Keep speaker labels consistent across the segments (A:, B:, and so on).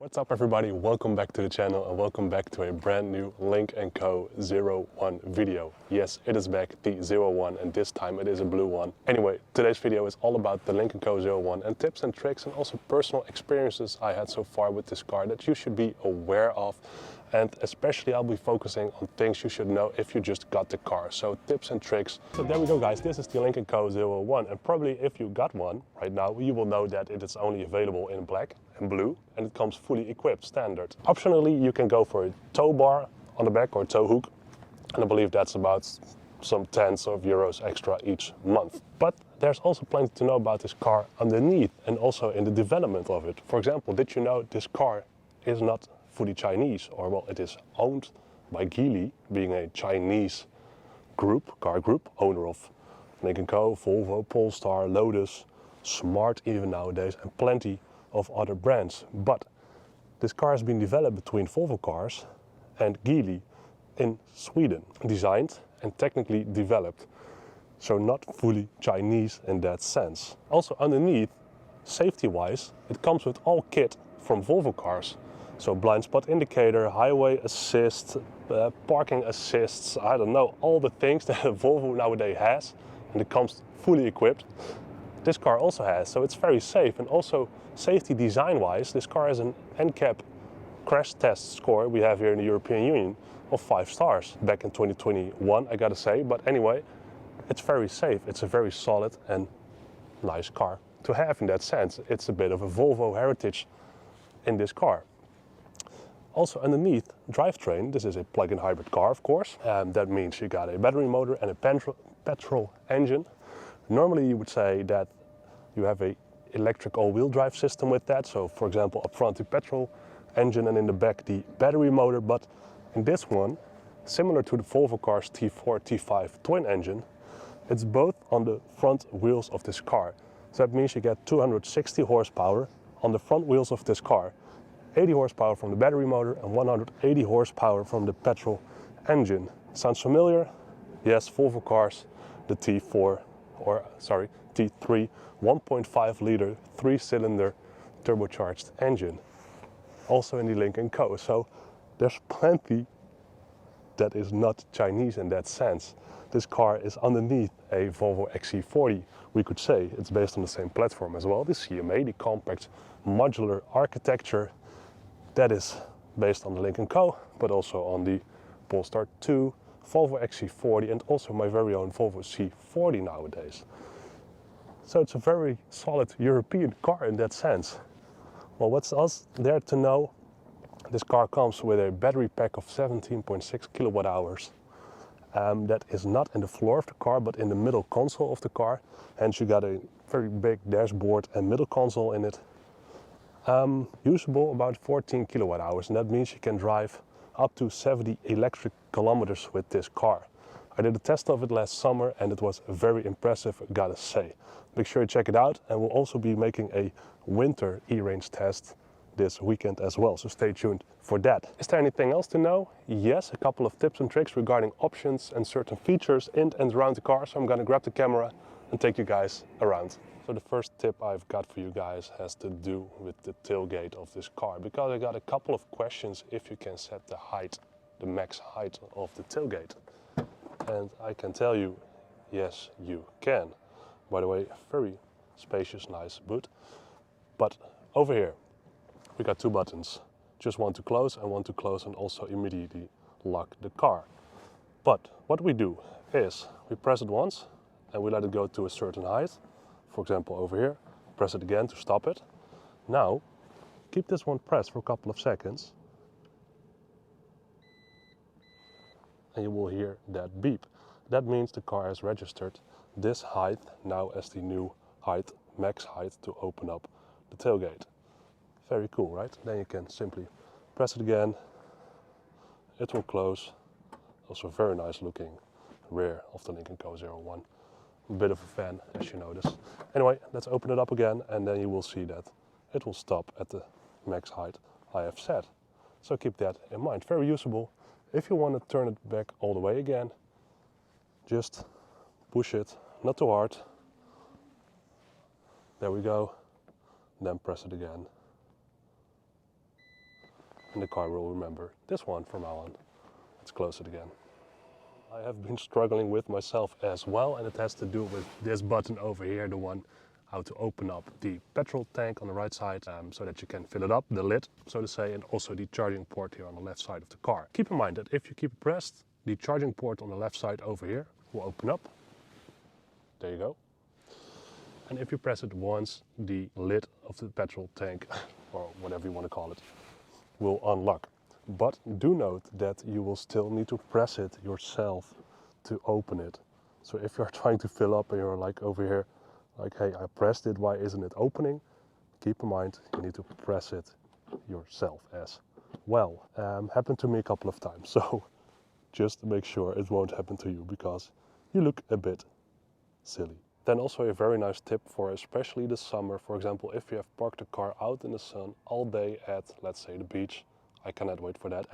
A: What's up everybody, welcome back to the channel and welcome back to a brand new Lynk&Co 01 video. Yes, it is back, the 01, and this time it is a blue one. Anyway, today's video is all about the Lynk&Co 01 and tips and tricks and also personal experiences I had so far with this car that you should be aware of. And especially I'll be focusing on things you should know if you just got the car. So tips and tricks. So there we go guys, this is the Lynk&Co 01, and probably if you got one right now, you will know that it is only available in black and blue and it comes fully equipped standard. Optionally you can go for a tow bar on the back or tow hook, and I believe that's about some tens of euros extra each month. But there's also plenty to know about this car underneath and also in the development of it. For example, did you know this car is not fully Chinese, or well, it is owned by Geely, being a Chinese car group, owner of Lynk&Co, Volvo, Polestar, Lotus, Smart even nowadays, and plenty of other brands. But this car has been developed between Volvo Cars and Geely in Sweden, designed and technically developed, so not fully Chinese in that sense. Also underneath, safety-wise, it comes with all kit from Volvo Cars. So blind spot indicator, highway assist, parking assists, I don't know, all the things that a Volvo nowadays has, and it comes fully equipped. This car also has, so it's very safe. And also safety design wise, this car has an NCAP crash test score we have here in the European Union of 5 stars back in 2021, I gotta say. But anyway, it's very safe. It's a very solid and nice car to have in that sense. It's a bit of a Volvo heritage in this car. Also underneath, drivetrain, this is a plug-in hybrid car, of course. That means you got a battery motor and a petrol engine. Normally you would say that you have a electric all-wheel drive system with that. So for example, up front the petrol engine and in the back the battery motor. But in this one, similar to the Volvo Cars T4, T5 twin engine, it's both on the front wheels of this car. So that means you get 260 horsepower on the front wheels of this car. 80 horsepower from the battery motor and 180 horsepower from the petrol engine. Sounds familiar? Yes, Volvo Cars, the T3, 1.5 liter, 3-cylinder turbocharged engine. Also in the Lynk&Co. So there's plenty that is not Chinese in that sense. This car is underneath a Volvo XC40. We could say it's based on the same platform as well. The CMA, the compact modular architecture, that is based on the Lynk&Co, but also on the Polestar 2, Volvo XC40, and also my very own Volvo C40 nowadays. So it's a very solid European car in that sense. Well, what's else there to know? This car comes with a battery pack of 17.6 kilowatt hours. That is not in the floor of the car, but in the middle console of the car. Hence you got a very big dashboard and middle console in it. Usable about 14 kilowatt hours, and that means you can drive up to 70 electric kilometers with this car. I did a test of it last summer and it was very impressive, gotta say. Make sure you check it out, and we'll also be making a winter E-range test this weekend as well, so stay tuned for that. Is there anything else to know? Yes, a couple of tips and tricks regarding options and certain features in and around the car, so I'm gonna grab the camera and take you guys around. So the first tip I've got for you guys has to do with the tailgate of this car, because I got a couple of questions if you can set the height, the max height of the tailgate. And I can tell you, yes, you can. By the way, very spacious, nice boot. But over here, we got 2 buttons. Just one to close and also immediately lock the car. But what we do is we press it once and we let it go to a certain height. For example, over here, press it again to stop it. Now, keep this one pressed for a couple of seconds. And you will hear that beep. That means the car has registered this height now as the new height, max height, to open up the tailgate. Very cool, right? Then you can simply press it again. It will close. Also very nice looking rear of the Lynk&Co 01. A bit of a fan, as you notice. Anyway, let's open it up again, and then you will see that it will stop at the max height I have set. So keep that in mind. Very usable. If you want to turn it back all the way again, just push it, not too hard. There we go. Then press it again. and the car will remember this one from now on. Let's close it again. I have been struggling with myself as well, and it has to do with this button over here, the one how to open up the petrol tank on the right side so that you can fill it up, the lid so to say, and also the charging port here on the left side of the car. Keep in mind that if you keep it pressed, the charging port on the left side over here will open up. There you go. And if you press it once, the lid of the petrol tank, or whatever you want to call it, will unlock. But do note that you will still need to press it yourself to open it. So if you're trying to fill up and you're like over here, like, hey, I pressed it, why isn't it opening? Keep in mind, you need to press it yourself as well. Happened to me a couple of times, so just make sure it won't happen to you because you look a bit silly. Then also a very nice tip for especially the summer. For example, if you have parked a car out in the sun all day at, let's say, the beach, I cannot wait for that.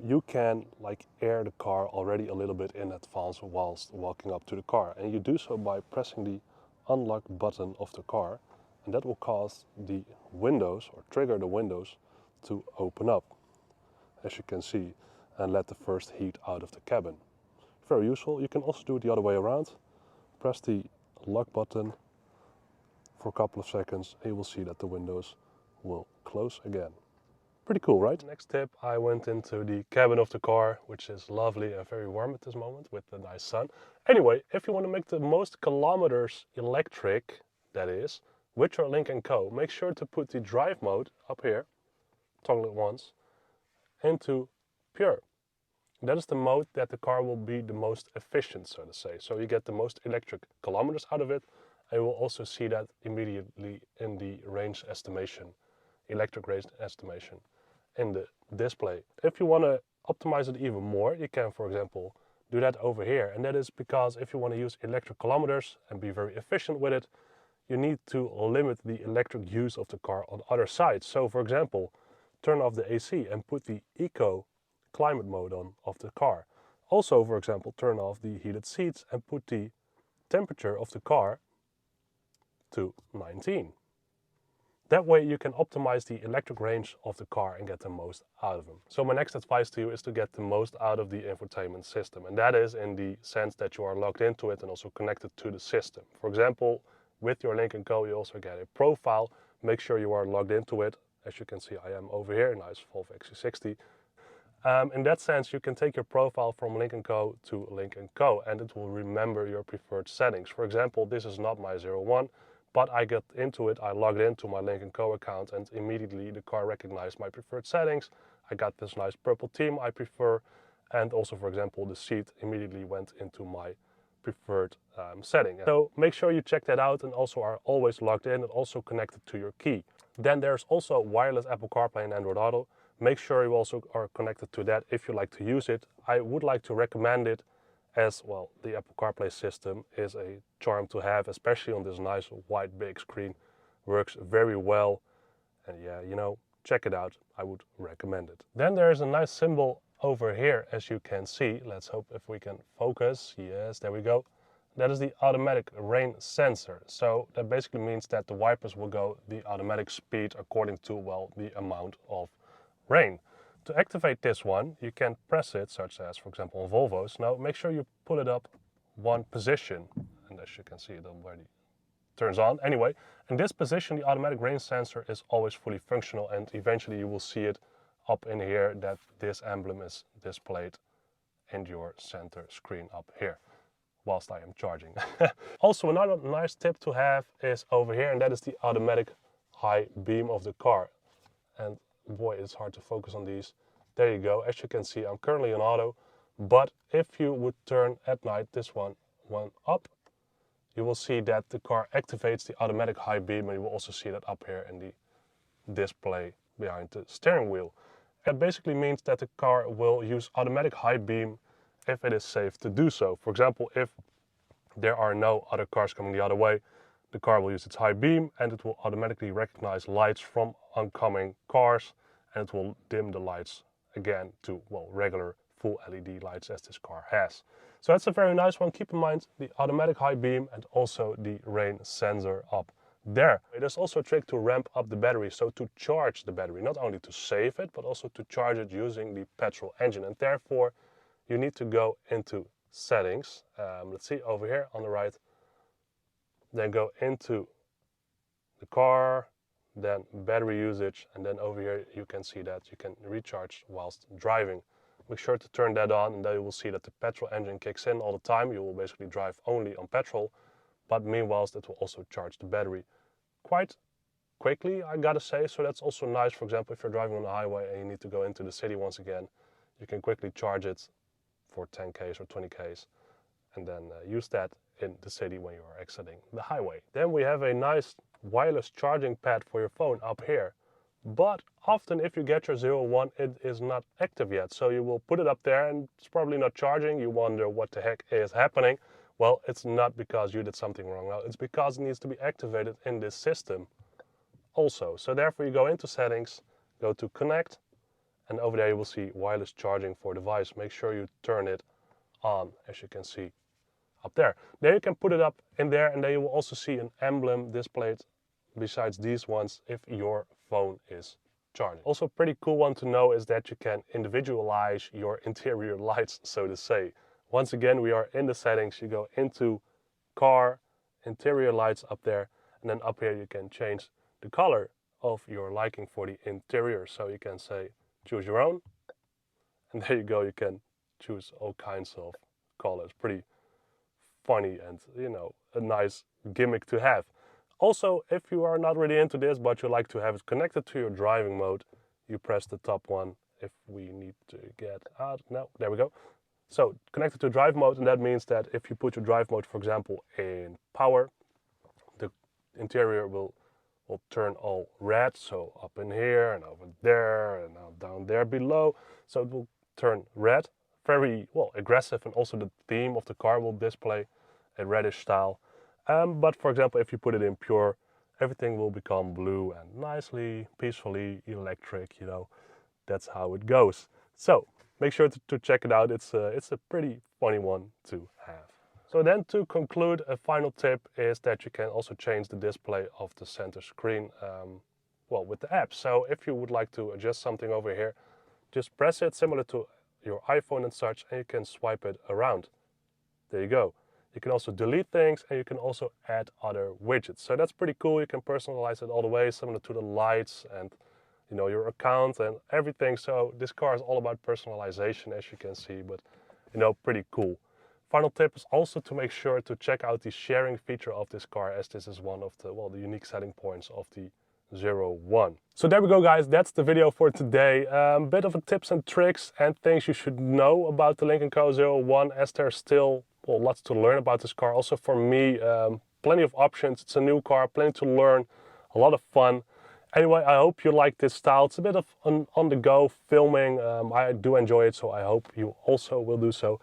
A: You can like air the car already a little bit in advance whilst walking up to the car. And you do so by pressing the unlock button of the car, and that will cause the windows or trigger the windows to open up, as you can see, and let the first heat out of the cabin. Very useful. You can also do it the other way around. Press the lock button for a couple of seconds and you will see that the windows will close again. Pretty cool, right? Next tip, I went into the cabin of the car, which is lovely and very warm at this moment with the nice sun. Anyway, if you want to make the most kilometers electric, that is, with your Lynk&Co, make sure to put the drive mode up here, toggle it once, into pure. That is the mode that the car will be the most efficient, so to say. So you get the most electric kilometers out of it, and you will also see that immediately in the range estimation, electric range estimation in the display. If you want to optimize it even more, you can, for example, do that over here. And that is because if you want to use electric kilometers and be very efficient with it, you need to limit the electric use of the car on other sides. So, for example, turn off the AC and put the Eco climate mode on of the car. Also, for example, turn off the heated seats and put the temperature of the car to 19. That way you can optimize the electric range of the car and get the most out of them. So my next advice to you is to get the most out of the infotainment system. And that is in the sense that you are logged into it and also connected to the system. For example, with your Lynk&Co you also get a profile. Make sure you are logged into it. As you can see, I am over here, nice Volvo XC60. In that sense, you can take your profile from Lynk&Co to Lynk&Co and it will remember your preferred settings. For example, this is not my 01, but I got into it, I logged into my Lynk&Co account and immediately the car recognized my preferred settings. I got this nice purple theme I prefer, and also, for example, the seat immediately went into my preferred setting. So make sure you check that out and also are always logged in and also connected to your key. Then there's also wireless Apple CarPlay and Android Auto. Make sure you also are connected to that if you like to use it. I would like to recommend it as well. The Apple CarPlay system is a charm to have, especially on this nice wide big screen. Works very well, and yeah, you know, check it out. I would recommend it. Then there's a nice symbol over here, as you can see. Let's hope if we can focus. Yes, there we go. That is the automatic rain sensor. So that basically means that the wipers will go the automatic speed according to, well, the amount of rain. To activate this one, you can press it, such as, for example, on Volvos. Now, make sure you pull it up one position, and as you can see, it already turns on. Anyway, in this position, the automatic rain sensor is always fully functional, and eventually you will see it up in here that this emblem is displayed in your center screen up here, whilst I am charging. Also, another nice tip to have is over here, and that is the automatic high beam of the car. And boy, it's hard to focus on these. There you go. As you can see, I'm currently in auto, but if you would turn at night this one up, you will see that the car activates the automatic high beam, and you will also see that up here in the display behind the steering wheel. That basically means that the car will use automatic high beam if it is safe to do so. For example, if there are no other cars coming the other way, the car will use its high beam and it will automatically recognize lights from oncoming cars, and it will dim the lights again to, well, regular full LED lights as this car has. So that's a very nice one. Keep in mind the automatic high beam and also the rain sensor up there. There's also a trick to ramp up the battery, so to charge the battery, not only to save it, but also to charge it using the petrol engine. And therefore, you need to go into settings. Let's see, over here on the right. Then go into the car, then battery usage, and then over here you can see that you can recharge whilst driving. Make sure to turn that on, and then you will see that the petrol engine kicks in all the time. You will basically drive only on petrol, but meanwhile it will also charge the battery quite quickly, I gotta say. So that's also nice. For example, if you're driving on the highway and you need to go into the city once again, you can quickly charge it for 10Ks or 20Ks, and then use that in the city when you are exiting the highway. Then we have a nice wireless charging pad for your phone up here. But often if you get your 01, it is not active yet. So you will put it up there and it's probably not charging. You wonder what the heck is happening. Well, it's not because you did something wrong. No, it's because it needs to be activated in this system also. So therefore you go into settings, go to connect, and over there you will see wireless charging for device. Make sure you turn it on, as you can see up there. Then you can put it up in there, and then you will also see an emblem displayed besides these ones if your phone is charging. Also, a pretty cool one to know is that you can individualize your interior lights, so to say. Once again, we are in the settings. You go into car, interior lights up there, and then up here you can change the color of your liking for the interior. So you can say choose your own, and there you go. You can choose all kinds of colors. Pretty funny and, you know, a nice gimmick to have. Also, if you are not really into this but you like to have it connected to your driving mode, you press the top one. If we need to get out, no, there we go. So connected to drive mode, and that means that if you put your drive mode, for example, in power, the interior will turn all red. So up in here and over there and down there below. So it will turn red. Very well aggressive, and also the theme of the car will display a reddish style. But for example, if you put it in pure, everything will become blue and nicely, peacefully electric. You know, that's how it goes. So make sure to check it out. It's a pretty funny one to have. So then, to conclude, a final tip is that you can also change the display of the center screen, well, with the app. So if you would like to adjust something over here, just press it, similar to your iPhone and such, and you can swipe it around. There you go. You can also delete things, and you can also add other widgets. So that's pretty cool. You can personalize it all the way, similar to the lights and, you know, your account and everything. So this car is all about personalization, as you can see, but, you know, pretty cool. Final tip is also to make sure to check out the sharing feature of this car, as this is one of the, well, the unique selling points of the 01. So there we go, guys. That's the video for today. Bit of a tips and tricks and things you should know about the Lynk&Co 01, as there's still, well, lots to learn about this car. Also for me, plenty of options. It's a new car, plenty to learn, a lot of fun. Anyway, I hope you like this style. It's a bit of an on-the-go filming. I do enjoy it, so I hope you also will do so.